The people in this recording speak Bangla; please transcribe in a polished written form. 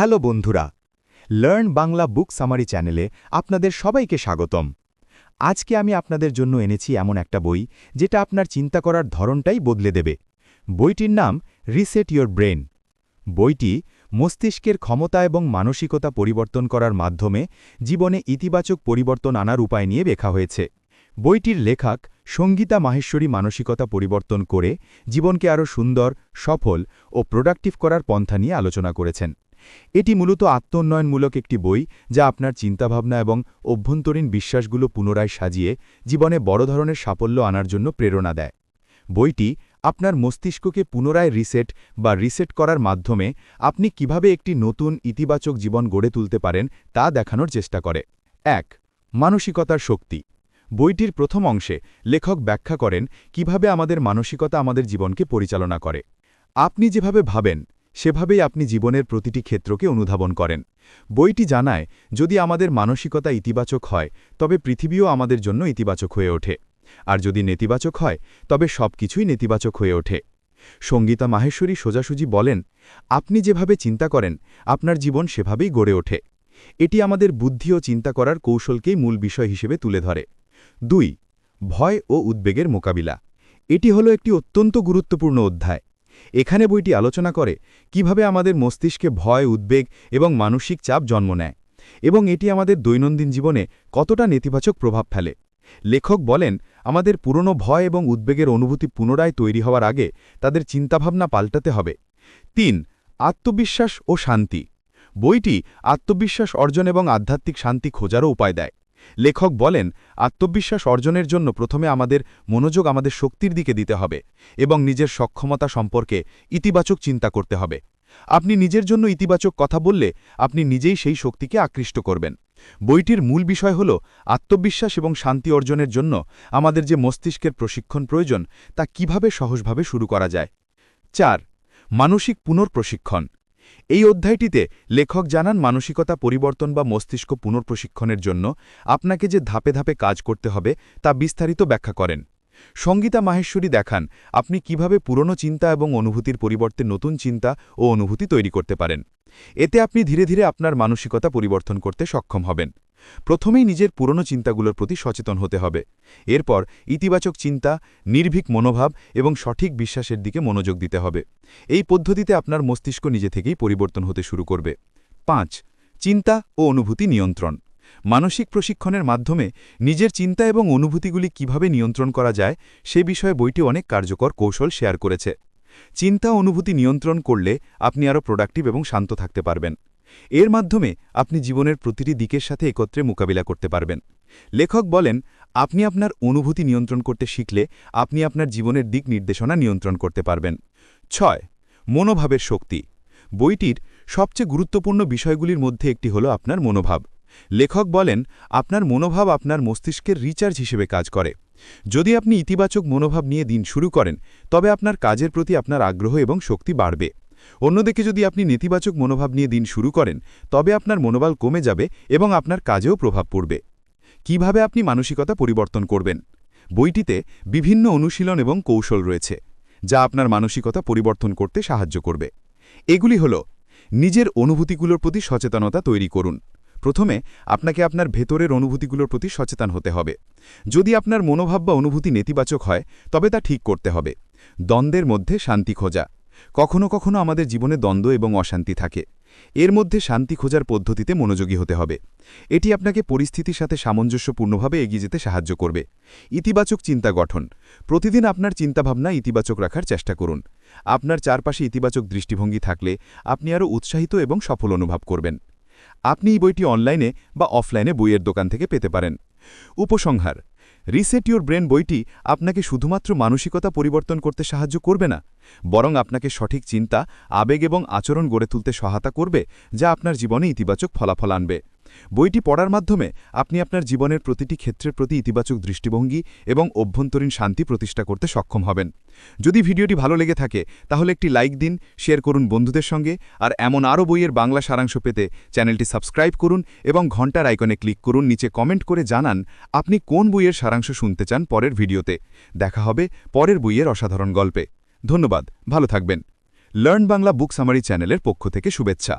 হ্যালো বন্ধুরা, লার্ন বাংলা বুক সামারি চ্যানেলে আপনাদের সবাইকে স্বাগতম। আজকে আমি আপনাদের জন্য এনেছি এমন একটা বই যেটা আপনার চিন্তা করার ধরনটাই বদলে দেবে। বইটির নাম রিসেট ইয়োর ব্রেন। বইটি মস্তিষ্কের ক্ষমতা এবং মানসিকতা পরিবর্তন করার মাধ্যমে জীবনে ইতিবাচক পরিবর্তন আনার উপায় নিয়ে লেখা হয়েছে। বইটির লেখক সঙ্গীতা মাহেশ্বরী মানসিকতা পরিবর্তন করে জীবনকে আরও সুন্দর, সফল ও প্রোডাক্টিভ করার পন্থা নিয়ে আলোচনা করেছেন। এটি মূলত আত্মোন্নয়নমূলক একটি বই যা আপনার চিন্তাভাবনা এবং অভ্যন্তরীণ বিশ্বাসগুলো পুনরায় সাজিয়ে জীবনে বড় ধরনের সাফল্য আনার জন্য প্রেরণা দেয়। বইটি আপনার মস্তিষ্ককে পুনরায় রিসেট করার মাধ্যমে আপনি কিভাবে একটি নতুন ইতিবাচক জীবন গড়ে তুলতে পারেন তা দেখানোর চেষ্টা করে। ১. মানসিকতার শক্তি। বইটির প্রথম অংশে লেখক ব্যাখ্যা করেন কিভাবে আমাদের মানসিকতা আমাদের জীবনকে পরিচালনা করে। আপনি যেভাবে ভাবেন সেভাবেই আপনি জীবনের প্রতিটি ক্ষেত্রকে অনুধাবন করেন। বইটি জানায়, যদি আমাদের মানসিকতা ইতিবাচক হয় তবে পৃথিবীও আমাদের জন্য ইতিবাচক হয়ে ওঠে, আর যদি নেতিবাচক হয় তবে সবকিছুই নেতিবাচক হয়ে ওঠে। সঙ্গীতা মাহেশ্বরী সোজাসুজি বলেন, আপনি যেভাবে চিন্তা করেন আপনার জীবন সেভাবেই গড়ে ওঠে। এটি আমাদের বুদ্ধি ও চিন্তা করার কৌশলকেই মূল বিষয় হিসেবে তুলে ধরে। ২. ভয় ও উদ্বেগের মোকাবিলা। এটি হলো একটি অত্যন্ত গুরুত্বপূর্ণ অধ্যায়। এখানে বইটি আলোচনা করে কিভাবে আমাদের মস্তিষ্কে ভয়, উদ্বেগ এবং মানসিক চাপ জন্ম নেয়, এবং এটি আমাদের দৈনন্দিন জীবনে কতটা নেতিবাচক প্রভাব ফেলে। লেখক বলেন, আমাদের পুরনো ভয় এবং উদ্বেগের অনুভূতি পুনরায় তৈরি হওয়ার আগে তাদের চিন্তাভাবনা পাল্টাতে হবে। ৩. আত্মবিশ্বাস ও শান্তি। বইটি আত্মবিশ্বাস অর্জন এবং আধ্যাত্মিক শান্তি খোঁজারও উপায় দেয়। লেখক বলেন, আত্মবিশ্বাস অর্জনের জন্য প্রথমে আমাদের মনোযোগ আমাদের শক্তির দিকে দিতে হবে এবং নিজের সক্ষমতা সম্পর্কে ইতিবাচক চিন্তা করতে হবে। আপনি নিজের জন্য ইতিবাচক কথা বললে আপনি নিজেই সেই শক্তিকে আকৃষ্ট করবেন। বইটির মূল বিষয় হল আত্মবিশ্বাস এবং শান্তি অর্জনের জন্য আমাদের যে মস্তিষ্কের প্রশিক্ষণ প্রয়োজন তা কিভাবে সহজভাবে শুরু করা যায়। ৪. মানসিক পুনর্প্রশিক্ষণ। এই অধ্যায়টিতে লেখক জানান মানসিকতা পরিবর্তন বা মস্তিষ্ক পুনর্প্রশিক্ষণের জন্য আপনাকে যে ধাপে ধাপে কাজ করতে হবে তা বিস্তারিত ব্যাখ্যা করেন। সঙ্গীতা মাহেশ্বরী দেখান আপনি কিভাবে পুরনো চিন্তা এবং অনুভূতির পরিবর্তে নতুন চিন্তা ও অনুভূতি তৈরি করতে পারেন। এতে আপনি ধীরে ধীরে আপনার মানসিকতা পরিবর্তন করতে সক্ষম হবেন। প্রথমেই নিজের পুরনো চিন্তাগুলোর প্রতি সচেতন হতে হবে। এরপর ইতিবাচক চিন্তা, নির্ভীক মনোভাব এবং সঠিক বিশ্বাসের দিকে মনোযোগ দিতে হবে। এই পদ্ধতিতে আপনার মস্তিষ্ক নিজে থেকেই পরিবর্তন হতে শুরু করবে। ৫. চিন্তা ও অনুভূতি নিয়ন্ত্রণ। মানসিক প্রশিক্ষণের মাধ্যমে নিজের চিন্তা এবং অনুভূতিগুলি কিভাবে নিয়ন্ত্রণ করা যায় সে বিষয়ে বইটি অনেক কার্যকর কৌশল শেয়ার করেছে। চিন্তা অনুভূতি নিয়ন্ত্রণ করলে আপনি আরও প্রোডাক্টিভ এবং শান্ত থাকতে পারবেন। এর মাধ্যমে আপনি জীবনের প্রতিটি দিকের সাথে একত্রে মোকাবিলা করতে পারবেন। লেখক বলেন, আপনি আপনার অনুভূতি নিয়ন্ত্রণ করতে শিখলে আপনি আপনার জীবনের দিক নির্দেশনা নিয়ন্ত্রণ করতে পারবেন। ৬. মনোভাবের শক্তি। বইটির সবচেয়ে গুরুত্বপূর্ণ বিষয়গুলির মধ্যে একটি হল আপনার মনোভাব। লেখক বলেন, আপনার মনোভাব আপনার মস্তিষ্কের রিচার্জ হিসেবে কাজ করে। যদি আপনি ইতিবাচক মনোভাব নিয়ে দিন শুরু করেন তবে আপনার কাজের প্রতি আপনার আগ্রহ এবং শক্তি বাড়বে। অন্যদিকে যদি আপনি নেতিবাচক মনোভাব নিয়ে দিন শুরু করেন তবে আপনার মনোবল কমে যাবে এবং আপনার কাজেও প্রভাব পড়বে। কিভাবে আপনি মানসিকতা পরিবর্তন করবেন? বইটিতে বিভিন্ন অনুশীলন এবং কৌশল রয়েছে যা আপনার মানসিকতা পরিবর্তন করতে সাহায্য করবে। এগুলি হল, নিজের অনুভূতিগুলোর প্রতি সচেতনতা তৈরি করুন। প্রথমে আপনাকে আপনার ভেতরের অনুভূতিগুলোর প্রতি সচেতন হতে হবে। যদি আপনার মনোভাব বা অনুভূতি নেতিবাচক হয় তবে তা ঠিক করতে হবে। দ্বন্দ্বের মধ্যে শান্তি খোঁজা। কখনো কখনো আমাদের জীবনে দ্বন্দ্ব এবং অশান্তি থাকে। এর মধ্যে শান্তি খোঁজার পদ্ধতিতে মনোযোগী হতে হবে। এটি আপনাকে পরিস্থিতির সাথে সামঞ্জস্যপূর্ণভাবে এগিয়ে যেতে সাহায্য করবে। ইতিবাচক চিন্তা গঠন। প্রতিদিন আপনার চিন্তাভাবনা ইতিবাচক রাখার চেষ্টা করুন। আপনার চারপাশে ইতিবাচক দৃষ্টিভঙ্গি থাকলে আপনি আরও উৎসাহিত এবং সফল অনুভব করবেন। আপনি এই বইটি অনলাইনে বা অফলাইনে বইয়ের দোকান থেকে পেতে পারেন। উপসংহার: রিসেট ইয়োর ব্রেন বইটি আপনাকে শুধুমাত্র মানসিকতা পরিবর্তন করতে সাহায্য করবে না, বরং আপনাকে সঠিক চিন্তা, আবেগ এবং আচরণ গড়ে তুলতে সহায়তা করবে যা আপনার জীবনে ইতিবাচক ফলাফল আনবে। বইটি পড়ার মাধ্যমে আপনি আপনার জীবনের প্রতিটি ক্ষেত্রের প্রতি ইতিবাচক দৃষ্টিভঙ্গি এবং অভ্যন্তরীণ শান্তি প্রতিষ্ঠা করতে সক্ষম হবেন। যদি ভিডিওটি ভালো লেগে থাকে তাহলে একটি লাইক দিন, শেয়ার করুন বন্ধুদের সঙ্গে, আর এমন আরও বইয়ের বাংলা সারাংশ পেতে চ্যানেলটি সাবস্ক্রাইব করুন এবং ঘন্টার আইকনে ক্লিক করুন। নিচে কমেন্ট করে জানান আপনি কোন বইয়ের সারাংশ শুনতে চান পরের ভিডিওতে। দেখা হবে পরের বইয়ের অসাধারণ গল্পে। ধন্যবাদ, ভালো থাকবেন। লার্ন বাংলা বুক সামারি চ্যানেলের পক্ষ থেকে শুভেচ্ছা।